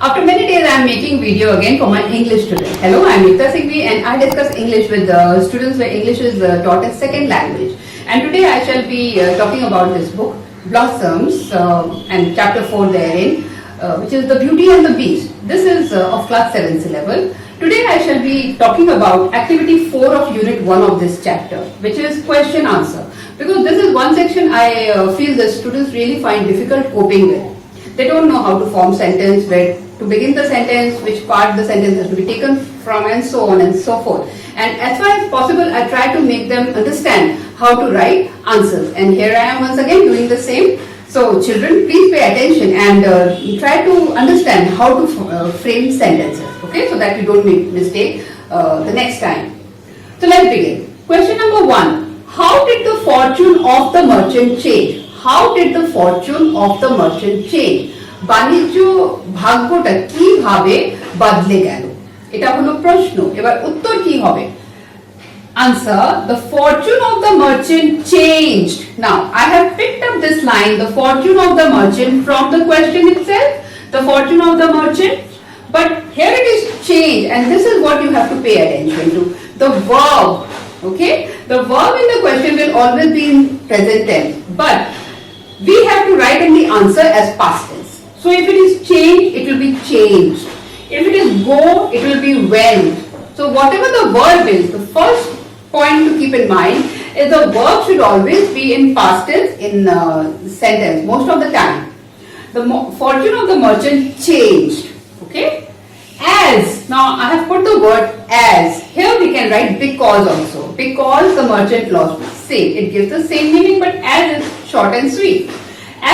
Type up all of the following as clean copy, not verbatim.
After many days, I am making video again for my English today. Hello, I am Ekta Singhvi and I discuss English with students where English is taught as second language. And today I shall be talking about this book, Blossoms, and chapter 4 therein, which is The Beauty and the Beast. This is of class 7 syllable. Today I shall be talking about activity 4 of unit 1 of this chapter, which is question answer. Because this is one section I feel the students really find difficult coping with. They don't know how to form sentence, where to begin the sentence, which part the sentence has to be taken from, and so on and so forth. And as far as possible, I try to make them understand how to write answers. And here I am once again doing the same. So children, please pay attention and try to understand how to frame sentences, okay, so that you don't make mistake the next time. So let's begin. Question number 1. How did the fortune of the merchant change? How did the fortune of the merchant change? বাণিজ্য ভাগ্যটা কিভাবে বদলে গেল? এটা হলো প্রশ্ন। এবার উত্তর কি হবে? Answer: the fortune of the merchant changed. Now I have picked up this line, the fortune of the merchant, from the question itself, the fortune of the merchant. But here it is changed, and this is what you have to pay attention to. The verb, okay? The verb in the question will always be in present tense, but we have to write in the answer as past tense. So if it is changed, it will be changed. If it is go, it will be went. So whatever the verb is, the first point to keep in mind is the verb should always be in past tense in sentence most of the time. The fortune of the merchant changed. Okay? As. Now I have put the word as. Here we can write because also. Because the merchant lost. Same. It gives the same meaning, but as is short and sweet.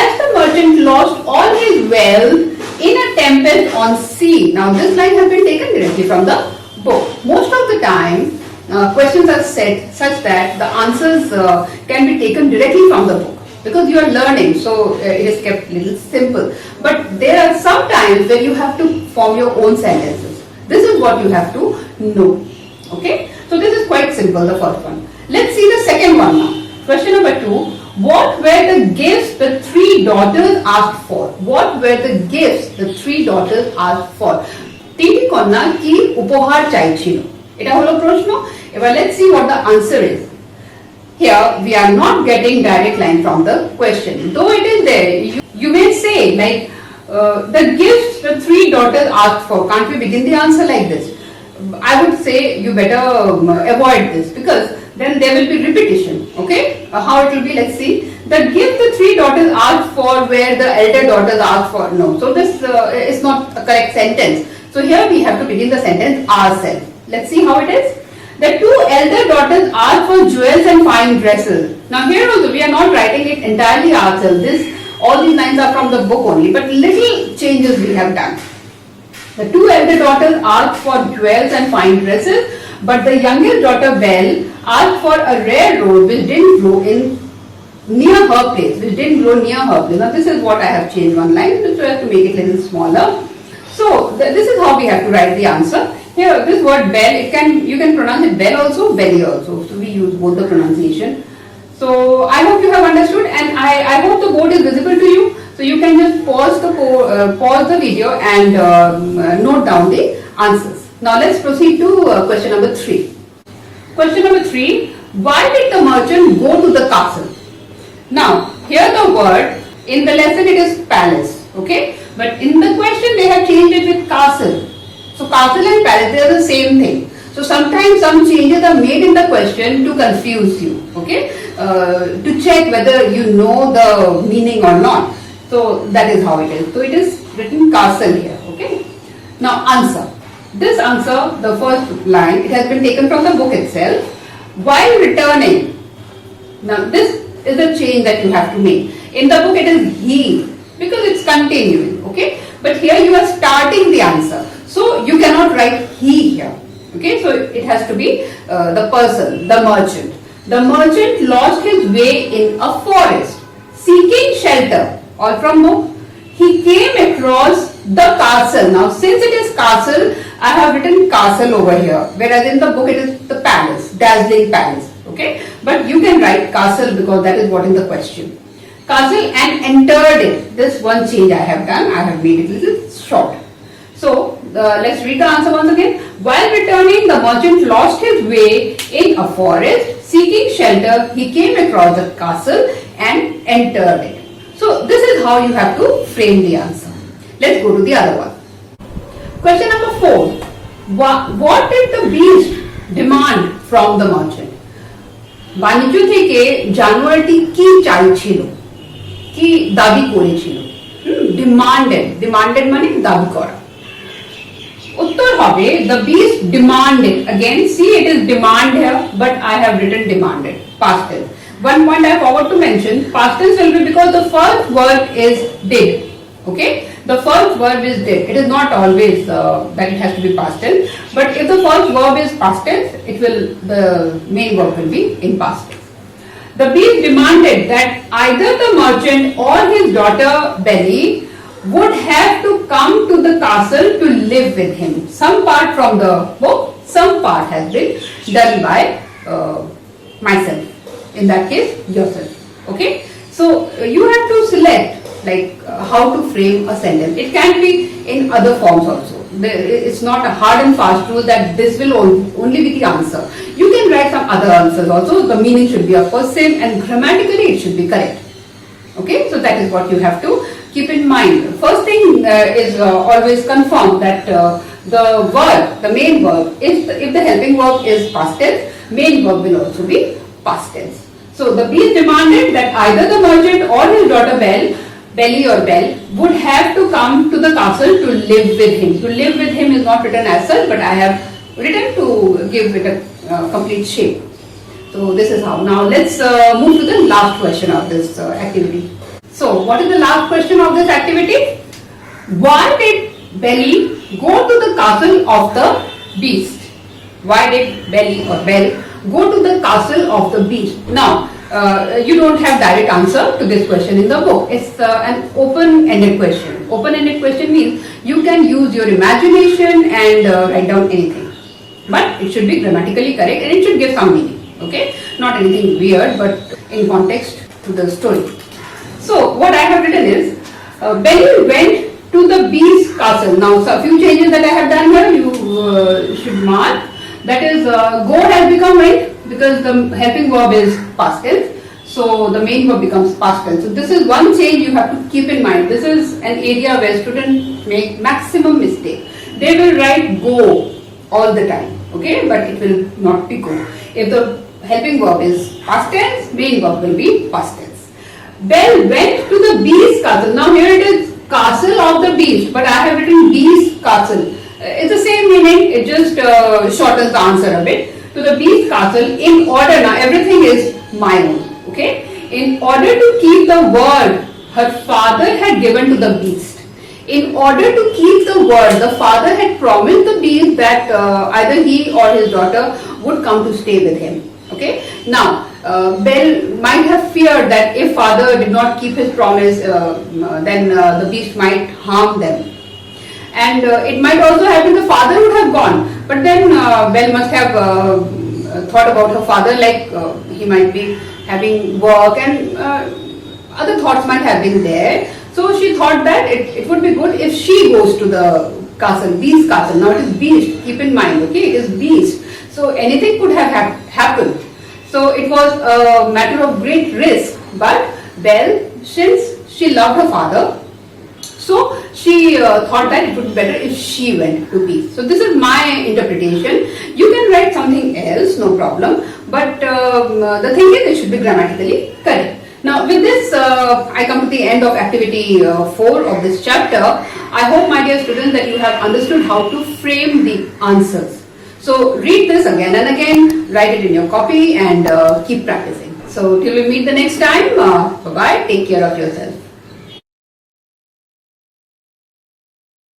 As the merchant lost all his wealth in a tempest on sea. Now this line has been taken directly from the book. Most of the time, questions are set such that the answers can be taken directly from the book. Because you are learning, so it is kept a little simple. But there are some times where you have to form your own sentences. This is what you have to know. Okay? So this is quite simple, the first one. Let's see the second one now. Question number 2. What were the gifts the 3 daughters asked for? What were the gifts the 3 daughters asked for? তিনটি কন্যা কি উপহার চাইছিল? এটা হলো প্রশ্ন। এবার let's see what the answer is. Here we are not getting direct line from the question. Though it is there, you may say like the gifts the 3 daughters asked for. Can't we begin the answer like this? I would say you better avoid this because then there will be repetition. Okay? How it will be? Let's see. The gift the 3 daughters asked for where the elder daughters asked for. No. So this is not a correct sentence. So here we have to begin the sentence ourselves. Let's see how it is. The 2 elder daughters asked for jewels and fine dresses. Now here also we are not writing it entirely ourselves. All these lines are from the book only, but little changes we have done. The 2 elder daughters asked for jewels and fine dresses, but the youngest daughter Belle asked for a rare rose which didn't grow near her place. Now this is what I have changed one line, so I have to make it a little smaller. So this is how we have to write the answer. Here this word Belle, you can pronounce it Belle also, Belly also. So we use both the pronunciation. So I hope you have understood, and I hope the board is visible to you. So you can just pause the video and note down the answers. Now let's proceed to question number 3. Question number 3. Why did the merchant go to the castle? Now here the word in the lesson it is palace. Okay, but in the question they have changed it with castle. So castle and palace, they are the same thing. So sometimes some changes are made in the question to confuse you. Okay, to check whether you know the meaning or not. So that is how it is. So it is written castle here. Okay. Now answer. This answer, the first line, it has been taken from the book itself. While returning. Now this is a change that you have to make. In the book it is he, because it's continuing. Okay. But here you are starting the answer. So you cannot write he here. Okay. So it has to be the person, the merchant. The merchant lost his way in a forest, seeking shelter. All from book. He came across the castle. Now since it is castle, I have written castle over here, whereas in the book it is the palace, dazzling palace. Okay, but you can write castle because that is what is the question. Castle and entered it. This one change I have done. I have made it a little short. So let's read the answer once again. While returning, the merchant lost his way in a forest. Seeking shelter, he came across a castle and entered it. So this is how you have to frame the answer. Let's go to the other one. Question number 4. What did the beast demand from the merchant? বাণিজ্য থেকে জানোয়ারটি কি চাইছিল, কি দাবি করেছিল? Demanded মানে দাবি করা। উত্তর হবে the beast demanded. Again, see, it is demand here, but I have written demanded, past tense. One point I forgot to mention, past tense will be because the first verb is did. Okay, the first verb is did. It is not always that it has to be past tense, but if the first verb is past tense, the main verb will be in past tense. The beast demanded that either the merchant or his daughter Belly would have to come to the castle to live with him. Some part from the book, some part has been done by myself. In that case, yourself. Okay, so you have to select how to frame a sentence. It can be in other forms also. It's not a hard and fast rule that this will only be the answer. You can write some other answers also. The meaning should be of course same, and grammatically it should be correct. Okay, so that is what you have to keep in mind. First thing is always confirm that the verb, the main verb, if the helping verb is past tense, main verb will also be past tense. So the beast demanded that either the merchant or his daughter Belly or Bell would have to come to the castle to live with him. To live with him is not written as such, but I have written to give it a complete shape. So this is how. Now let's move to the last question of this activity. So what is the last question of this activity? Why did Belly go to the castle of the beast? Why did Belly or Bell go to the castle of the beast? Now you don't have direct answer to this question in the book. It's an open-ended question. Open-ended question means you can use your imagination and write down anything, but it should be grammatically correct and it should give some meaning. Okay, not anything weird, but in context to the story. So what I have written is Belly went to the beast castle. Now so a few changes that I have done here you should mark. That is go has become went because the helping verb is past tense, so the main verb becomes past tense. So this is one change you have to keep in mind. This is an area where students make maximum mistake. They will write go all the time, okay, but it will not be go. If the helping verb is past tense, main verb will be past tense. Bell went to the beast castle. Now here it is castle of the beast, but I have written beast castle. It's the same meaning, it just shortens the answer a bit. To the beast castle in order, now everything is my own, okay? In order to keep the word her father had given to the beast. In order to keep the word, the father had promised the beast that either he or his daughter would come to stay with him, okay? Now, Bell might have feared that if father did not keep his promise, then the beast might harm them. And it might also have been the father would have gone, but then Bell must have thought about her father, like he might be having work and other thoughts might have been there. So she thought that it would be good if she goes to the castle, beast castle. Now it is beast, keep in mind, okay, it is beast. So anything could have happened. So it was a matter of great risk, but Bell, since she loved her father, so she thought that it would be better if she went to beast. So this is my interpretation. You can write something else, no problem. But the thing is, it should be grammatically correct. Now with this, I come to the end of activity 4 of this chapter. I hope, my dear students, that you have understood how to frame the answers. So read this again and again, write it in your copy and keep practicing. So till we meet the next time, bye-bye, take care of yourself.